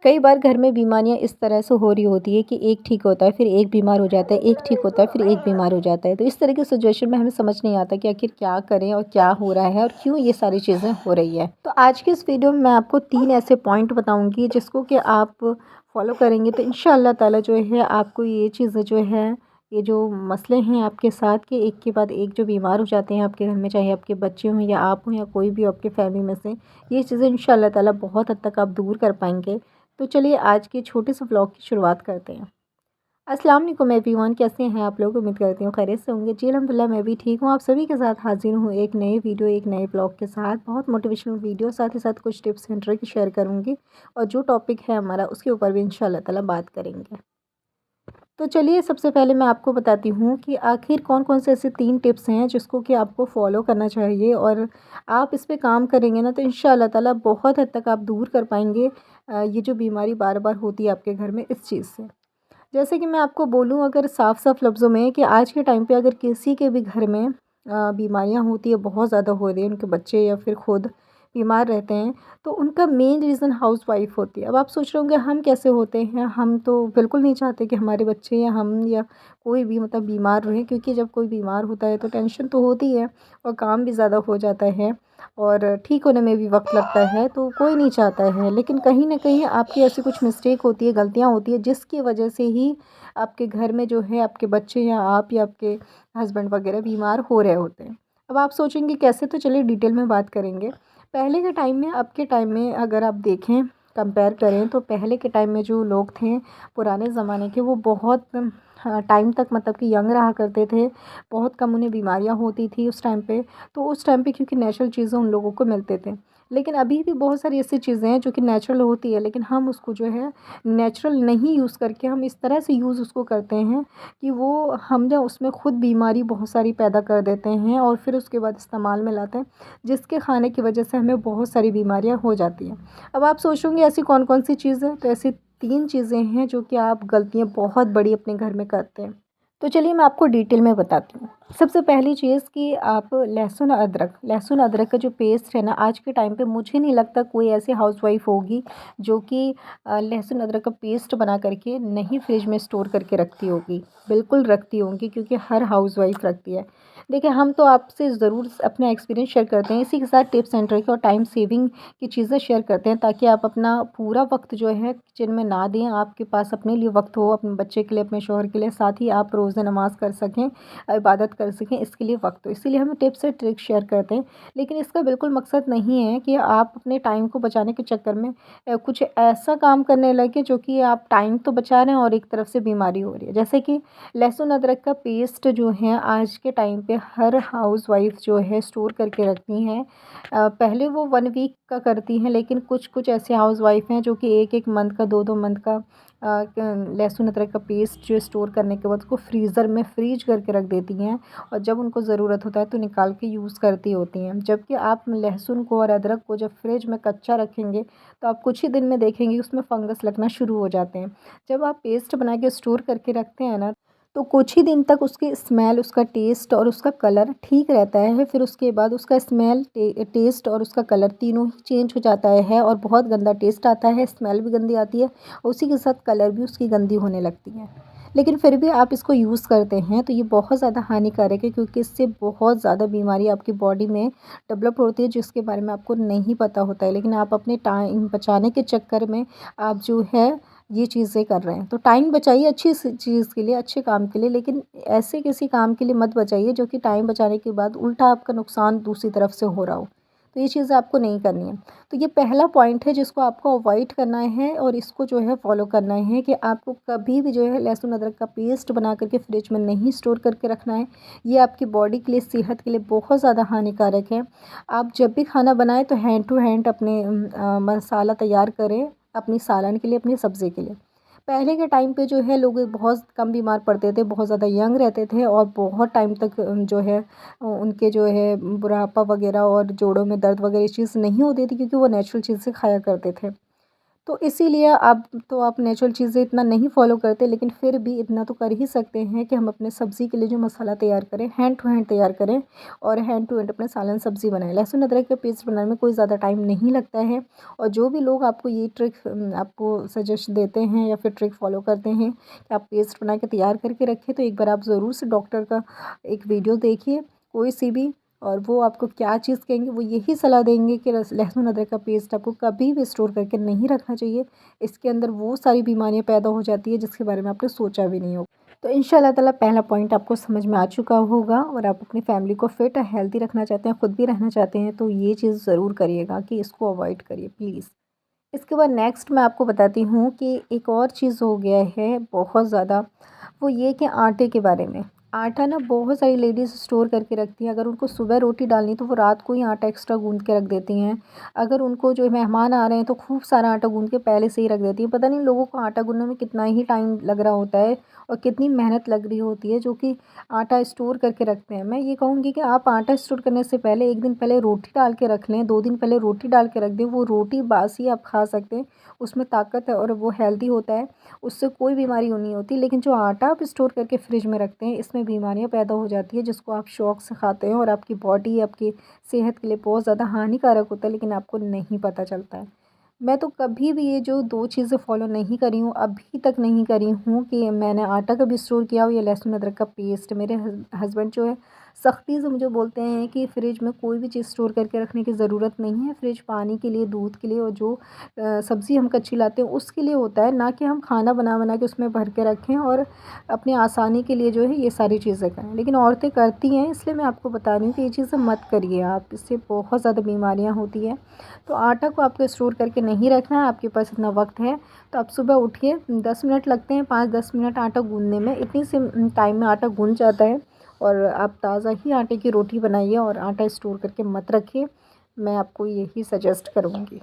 कई बार घर में बीमारियाँ इस तरह से हो रही होती है कि एक ठीक होता है, फिर एक बीमार हो जाता है, एक ठीक होता है, फिर एक बीमार हो जाता है। तो इस तरह की सिचुएशन में हमें समझ नहीं आता कि आखिर क्या करें और क्या हो रहा है और क्यों ये सारी चीज़ें हो रही है। तो आज की इस वीडियो में मैं आपको 3 ऐसे पॉइंट बताऊँगी जिसको कि आप फॉलो करेंगे तो इंशाअल्लाह ताला जो है आपको ये चीज़ें जो है, ये जो मसले हैं आपके साथ के एक के बाद एक जो बीमार हो जाते हैं आपके घर में, चाहे आपके बच्चे हों या आप हों या कोई भी आपके फैमिली में से, ये चीज़ें इंशाअल्लाह ताला बहुत हद तक आप दूर कर पाएँगे। तो चलिए आज के छोटे से व्लॉग की शुरुआत करते हैं। अस्सलाम वालेकुम एवरीवन, कैसे हैं आप लोग? उम्मीद करती हूँ खैरियत से होंगे। जी अल्हम्दुलिल्लाह मैं भी ठीक हूँ। आप सभी के साथ हाज़िर हूँ एक नए वीडियो, एक नए व्लॉग के साथ। बहुत मोटिवेशनल वीडियो, साथ ही साथ कुछ टिप्स एंड ट्रिक शेयर करूँगी और जो टॉपिक है हमारा उसके ऊपर भी इंशाअल्लाह ताला बात करेंगे। तो चलिए सबसे पहले मैं आपको बताती हूँ कि आखिर कौन-कौन से ऐसे 3 टिप्स हैं जिसको कि आपको फ़ॉलो करना चाहिए और आप इस पे काम करेंगे ना तो इंशाअल्लाह ताला बहुत हद तक आप दूर कर पाएँगे ये जो बीमारी बार-बार होती है आपके घर में इस चीज़ से। जैसे कि मैं आपको बोलूँ अगर साफ-साफ लफ्ज़ों में कि आज के टाइम पे अगर किसी के भी घर में बीमारियाँ होती है, बहुत ज़्यादा हो रही है, उनके बच्चे या फिर खुद बीमार रहते हैं, तो उनका मेन रीज़न हाउसवाइफ़ होती है। अब आप सोच रहे होंगे हम कैसे होते हैं? हम तो बिल्कुल नहीं चाहते कि हमारे बच्चे या हम या कोई भी मतलब बीमार रहे, क्योंकि जब कोई बीमार होता है तो टेंशन तो होती है और काम भी ज़्यादा हो जाता है और ठीक होने में भी वक़्त लगता है, तो कोई नहीं चाहता है। लेकिन कहीं न कहीं आपकी ऐसी कुछ मिस्टेक होती है, गलतियाँ होती हैं जिसकी वजह से ही आपके घर में जो है आपके बच्चे या आप या आपके हस्बैंड वग़ैरह बीमार हो रहे होते हैं। अब आप सोचेंगे कैसे? तो चलिए डिटेल में बात करेंगे। पहले के टाइम में, अब के टाइम में अगर आप देखें, कंपेयर करें तो पहले के टाइम में जो लोग थे पुराने ज़माने के, वो बहुत टाइम तक मतलब कि यंग रहा करते थे। बहुत कम उन्हें बीमारियाँ होती थी उस टाइम पे। तो उस टाइम पे क्योंकि नेचुरल चीज़ें उन लोगों को मिलते थे। लेकिन अभी भी बहुत सारी ऐसी चीज़ें हैं जो कि नेचुरल होती है, लेकिन हम उसको जो है नेचुरल नहीं यूज़ करके हम इस तरह से यूज़ उसको करते हैं कि वो हम ना उसमें खुद बीमारी बहुत सारी पैदा कर देते हैं और फिर उसके बाद इस्तेमाल में लाते हैं, जिसके खाने की वजह से हमें बहुत सारी बीमारियाँ हो जाती हैं। अब आप सोचोगे ऐसी कौन-कौन सी चीज़ें? तो ऐसी 3 चीज़ें हैं जो कि आप गलतियाँ बहुत बड़ी अपने घर में करते हैं। तो चलिए मैं आपको डिटेल में बताती हूँ। सबसे पहली चीज़ कि आप लहसुन अदरक का जो पेस्ट है ना, आज के टाइम पे मुझे नहीं लगता कोई ऐसी हाउसवाइफ़ होगी जो कि लहसुन अदरक का पेस्ट बना करके नहीं फ्रिज में स्टोर करके रखती होगी। बिल्कुल रखती होंगी, क्योंकि हर हाउसवाइफ़ रखती है। देखिए हम तो आपसे ज़रूर अपना एक्सपीरियंस शेयर करते हैं, इसी के साथ टिप्स एंड ट्रिक और टाइम सेविंग की चीज़ें शेयर करते हैं, ताकि आप अपना पूरा वक्त जो है किचन में ना दें, आपके पास अपने लिए वक्त हो, अपने बच्चे के लिए, अपने शौहर के लिए, साथ ही आप रोज़ा नमाज़ कर सकें, इबादत कर सकें, इसके लिए वक्त हो। इसीलिए हम टिप्स एंड ट्रिक शेयर करते हैं। लेकिन इसका बिल्कुल मकसद नहीं है कि आप अपने टाइम को बचाने के चक्कर में कुछ ऐसा काम करने लगे जो कि आप टाइम तो बचा रहे हैं और एक तरफ से बीमारी हो रही है। जैसे कि लहसुन अदरक का पेस्ट जो है आज के टाइम पे हर हाउसवाइफ़ जो है स्टोर करके रखती हैं। पहले वो 1 वीक का करती हैं, लेकिन कुछ-कुछ ऐसे हाउसवाइफ़ हैं जो कि 1-1 मंथ का, 2-2 मंथ का लहसुन अदरक का पेस्ट जो स्टोर करने के बाद उसको फ्रीज़र में फ्रीज करके रख देती हैं और जब उनको ज़रूरत होता है तो निकाल के यूज़ करती होती हैं। जबकि आप लहसुन को और अदरक को जब फ्रिज में कच्चा रखेंगे तो आप कुछ ही दिन में देखेंगे उसमें फंगस लगना शुरू हो जाते हैं। जब आप पेस्ट बना के स्टोर करके रखते हैं ना, तो कुछ ही दिन तक उसकी स्मेल, उसका टेस्ट और उसका कलर ठीक रहता है। फिर उसके बाद उसका स्मेल, टेस्ट और उसका कलर तीनों ही चेंज हो जाता है और बहुत गंदा टेस्ट आता है, स्मेल भी गंदी आती है, उसी के साथ कलर भी उसकी गंदी होने लगती है। लेकिन फिर भी आप इसको यूज़ करते हैं तो ये बहुत ज़्यादा हानिकारक है, क्योंकि इससे बहुत ज़्यादा बीमारी आपकी बॉडी में डेवलप होती है जिसके बारे में आपको नहीं पता होता है। लेकिन आप अपने टाइम बचाने के चक्कर में आप जो है ये चीज़ें कर रहे हैं। तो टाइम बचाइए अच्छी चीज़ के लिए, अच्छे काम के लिए, लेकिन ऐसे किसी काम के लिए मत बचाइए जो कि टाइम बचाने के बाद उल्टा आपका नुकसान दूसरी तरफ से हो रहा हो। तो ये चीज़ें आपको नहीं करनी है। तो ये पहला पॉइंट है जिसको आपको अवॉइड करना है और इसको जो है फ़ॉलो करना है कि आपको कभी भी जो है लहसुन अदरक का पेस्ट बना करके फ्रिज में नहीं स्टोर करके रखना है। ये आपकी बॉडी के लिए, सेहत के लिए बहुत ज़्यादा हानिकारक है। आप जब भी खाना बनाएँ तो हैंड टू हैंड अपने मसाला तैयार करें अपनी सालन के लिए, अपनी सब्ज़ी के लिए। पहले के टाइम पे जो है लोग बहुत कम बीमार पड़ते थे, बहुत ज़्यादा यंग रहते थे और बहुत टाइम तक जो है उनके जो है बुढ़ापा वगैरह और जोड़ों में दर्द वगैरह ये चीज़ नहीं होती थी, क्योंकि वो नेचुरल चीज़ें खाया करते थे। तो इसीलिए अब तो आप नेचुरल चीज़ें इतना नहीं फ़ॉलो करते, लेकिन फिर भी इतना तो कर ही सकते हैं कि हम अपने सब्ज़ी के लिए जो मसाला तैयार करें, हैंड टू हैंड तैयार करें और हैंड टू हैंड अपने सालन सब्ज़ी बनाएँ। लहसुन अदरक का पेस्ट बनाने में कोई ज़्यादा टाइम नहीं लगता है। और जो भी लोग आपको ये ट्रिक आपको सजेस्ट देते हैं या फिर ट्रिक फ़ॉलो करते हैं कि आप पेस्ट बना के तैयार करके रखें, तो एक बार आप ज़रूर से डॉक्टर का एक वीडियो देखिए, कोई सी भी, और वो आपको क्या चीज़ कहेंगे, वो यही सलाह देंगे कि लहसुन अदरक का पेस्ट आपको कभी भी स्टोर करके नहीं रखना चाहिए। इसके अंदर वो सारी बीमारियाँ पैदा हो जाती है जिसके बारे में आपने सोचा भी नहीं होगा। तो इंशाल्लाह ताला पहला पॉइंट आपको समझ में आ चुका होगा, और आप अपनी फैमिली को फिट और हेल्दी रखना चाहते हैं, खुद भी रहना चाहते हैं, तो ये चीज़ ज़रूर करिएगा कि इसको अवॉइड करिए प्लीज़। इसके बाद नेक्स्ट मैं आपको बताती हूँ कि एक और चीज़ हो गया है बहुत ज़्यादा, वो ये कि आटे के बारे में। आटा ना बहुत सारी लेडीज़ स्टोर करके रखती हैं, अगर उनको सुबह रोटी डालनी तो वो रात को ही आटा एक्स्ट्रा गूँध के रख देती हैं। अगर उनको जो मेहमान आ रहे हैं तो खूब सारा आटा गूँध के पहले से ही रख देती हैं। पता नहीं लोगों को आटा गूँधने में कितना ही टाइम लग रहा होता है और कितनी मेहनत लग रही होती है जो कि आटा स्टोर करके रखते हैं। मैं ये कहूँगी कि आप आटा स्टोर करने से पहले 1 दिन पहले रोटी डाल के रख लें, 2 दिन पहले रोटी डाल के रख दें। वो रोटी बासी आप खा सकते हैं, उसमें ताकत है और वो हेल्दी होता है, उससे कोई बीमारी नहीं होती। लेकिन जो आटा आप स्टोर करके फ्रिज में रखते हैं, इसमें बीमारियाँ पैदा हो जाती है जिसको आप शौक से खाते हैं और आपकी बॉडी, आपकी सेहत के लिए बहुत ज़्यादा हानिकारक होता है, लेकिन आपको नहीं पता चलता है। मैं तो कभी भी ये जो 2 चीज़ें फ़ॉलो नहीं करी हूँ, अभी तक नहीं करी हूँ कि मैंने आटा कभी स्टोर किया हो या लहसुन अदरक का पेस्ट। मेरे हस्बैंड जो है सख्ती से मुझे बोलते हैं कि फ्रिज में कोई भी चीज़ स्टोर करके रखने की ज़रूरत नहीं है। फ्रिज पानी के लिए, दूध के लिए और जो सब्ज़ी हम कच्ची लाते हैं उसके लिए होता है, ना कि हम खाना बना बना के उसमें भर के रखें और अपनी आसानी के लिए जो है ये सारी चीज़ें करें। लेकिन औरतें करती हैं, इसलिए मैं आपको बता रही हूँ कि ये चीज़ें मत करिए आप, इससे बहुत ज़्यादा बीमारियाँ होती हैं। तो आटा को आपको स्टोर करके नहीं रखना है, आपके पास इतना वक्त है तो आप सुबह उठिए, 10 मिनट लगते हैं, 5-10 मिनट आटा गूँधने में, इतनी सी टाइम में आटा गूँध जाता है। और आप ताज़ा ही आटे की रोटी बनाइए और आटा स्टोर करके मत रखिए। मैं आपको यही सजेस्ट करूँगी।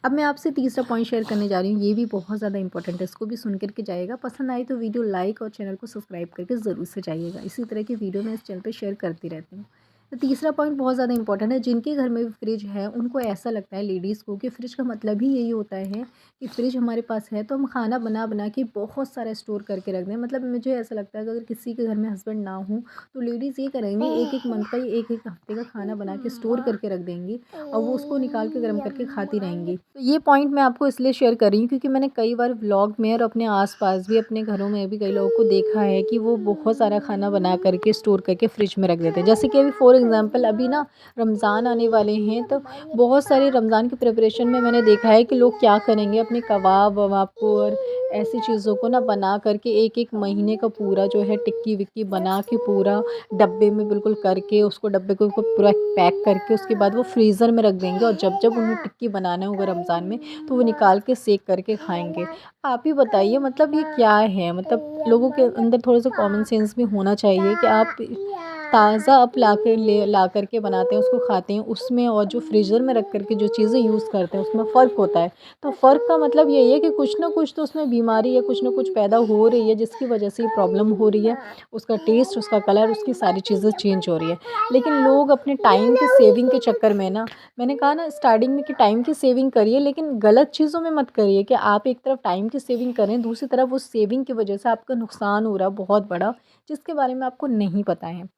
अब मैं आपसे तीसरा पॉइंट शेयर करने जा रही हूँ, ये भी बहुत ज़्यादा इंपॉर्टेंट है, इसको भी सुन कर के जाइएगा। पसंद आई तो वीडियो लाइक और चैनल को सब्सक्राइब करके ज़रूर से जाइएगा। इसी तरह की वीडियो मैं इस चैनल पे शेयर करती रहती हूँ। तो तीसरा पॉइंट बहुत ज़्यादा इंपॉर्टेंट है, जिनके घर में फ्रिज है उनको ऐसा लगता है लेडीज़ को कि फ्रिज का मतलब ही यही होता है कि फ्रिज हमारे पास है तो हम खाना बना बना के बहुत सारा स्टोर करके रख दें। मतलब मुझे ऐसा लगता है कि अगर किसी के घर में हस्बैंड ना हो तो लेडीज़ ये करेंगी, एक एक मंथ का या एक एक हफ्ते का खाना बना के स्टोर करके रख देंगी और वो उसको निकाल के गर्म करके खाती रहेंगी। तो ये पॉइंट मैं आपको इसलिए शेयर कर रही हूँ क्योंकि मैंने कई बार व्लॉग में और अपने आस-पास भी, अपने घरों में भी कई लोगों को देखा है कि वो बहुत सारा खाना बना करके स्टोर करके फ्रिज में रख देते हैं। जैसे कि अभी फॉर एग्ज़ाम्पल अभी ना रमज़ान आने वाले हैं, तो बहुत सारे रमज़ान की प्रिपरेशन में मैंने देखा है कि लोग क्या करेंगे, अपने कबाब-वबाब को और ऐसी चीज़ों को ना बना करके 1-1 महीने का पूरा जो है टिक्की-विक्की बना के पूरा डब्बे में बिल्कुल करके उसको डब्बे को पूरा पैक करके उसके बाद वो फ्रीज़र में रख देंगे और जब-जब उन्हें टिक्की बनाना होगा रमज़ान में तो वो निकाल के सेक करके खाएँगे। आप ही बताइए मतलब ये क्या है? मतलब लोगों के अंदर थोड़ा-सा कॉमन सेंस भी होना चाहिए कि आप ताज़ा आप ला कर के बनाते हैं, उसको खाते हैं, उसमें और जो फ्रीज़र में रख कर के जो चीज़ें यूज़ करते हैं उसमें फ़र्क होता है। तो फ़र्क का मतलब यही है कि कुछ ना कुछ तो उसमें बीमारी या कुछ ना कुछ पैदा हो रही है जिसकी वजह से ये प्रॉब्लम हो रही है। उसका टेस्ट, उसका कलर, उसकी सारी चीज़ें चेंज हो रही है। लेकिन लोग अपने टाइम की सेविंग के चक्कर में ना, मैंने कहा ना स्टार्टिंग में कि टाइम की सेविंग करिए लेकिन गलत चीज़ों में मत करिए कि आप एक तरफ टाइम की सेविंग करें, दूसरी तरफ उस सेविंग की वजह से आपका नुकसान हो रहा है बहुत बड़ा, जिसके बारे में आपको नहीं पता है।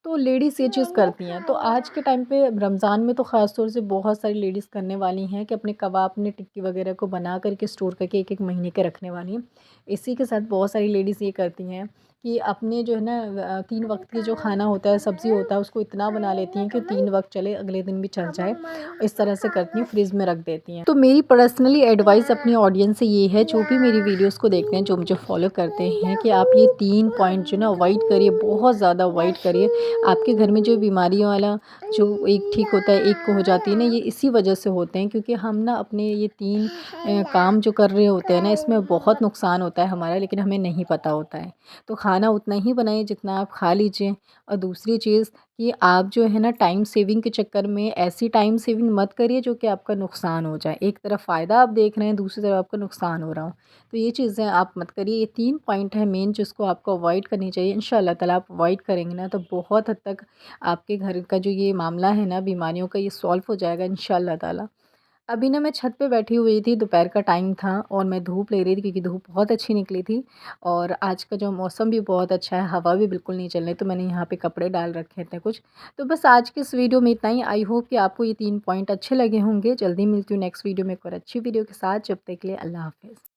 तो लेडीज़ ये चीज़ करती हैं। तो आज के टाइम पे रमज़ान में तो ख़ास तौर से बहुत सारी लेडीज़ करने वाली हैं कि अपने कबाब, अपने टिक्की वग़ैरह को बना कर के स्टोर करके 1-1 महीने के रखने वाली हैं। इसी के साथ बहुत सारी लेडीज़ ये करती हैं कि अपने जो है ना 3 वक़्त की जो खाना होता है, सब्ज़ी होता है, उसको इतना बना लेती हैं कि 3 वक़्त चले, अगले दिन भी चल जाए। इस तरह से करती हैं, फ्रिज में रख देती हैं। तो मेरी पर्सनली एडवाइस अपनी ऑडियंस से ये है, जो भी मेरी वीडियोज़ को देखते हैं, जो मुझे फ़ॉलो करते हैं, कि आप ये 3 पॉइंट जो ना अवॉइड करिए, बहुत ज़्यादा अवॉइड करिए। आपके घर में जो बीमारियों वाला जो एक ठीक होता है, एक को हो जाती है ना, ये इसी वजह से होते हैं क्योंकि हम ना अपने ये 3 काम जो कर रहे होते हैं ना, इसमें बहुत नुकसान होता है हमारा, लेकिन हमें नहीं पता होता है। तो खाना उतना ही बनाइए जितना आप खा लीजिए। और दूसरी चीज़ कि आप जो है ना टाइम सेविंग के चक्कर में ऐसी टाइम सेविंग मत करिए जो कि आपका नुकसान हो जाए। एक तरफ फ़ायदा आप देख रहे हैं, दूसरी तरफ आपका नुकसान हो रहा हो। तो ये चीज़ें आप मत करिए। ये 3 पॉइंट है मेन जिसको आपको अवॉइड करनी चाहिए। इंशाअल्लाह ताला आप अवॉइड करेंगे ना तो बहुत हद तक आपके घर का जो ये मामला है ना बीमारियों का, ये सॉल्व हो जाएगा इंशाअल्लाह ताला। अभी ना मैं छत पे बैठी हुई थी, दोपहर का टाइम था और मैं धूप ले रही थी क्योंकि धूप बहुत अच्छी निकली थी और आज का जो मौसम भी बहुत अच्छा है, हवा भी बिल्कुल नहीं चल रही, तो मैंने यहाँ पे कपड़े डाल रखे थे कुछ। तो बस आज की इस वीडियो में इतना ही। आई होप कि आपको ये 3 पॉइंट अच्छे लगे होंगे। जल्दी मिलती हूँ नेक्स्ट वीडियो में एक और अच्छी वीडियो के साथ। जब तक के लिए अल्लाह हाफ़िज़।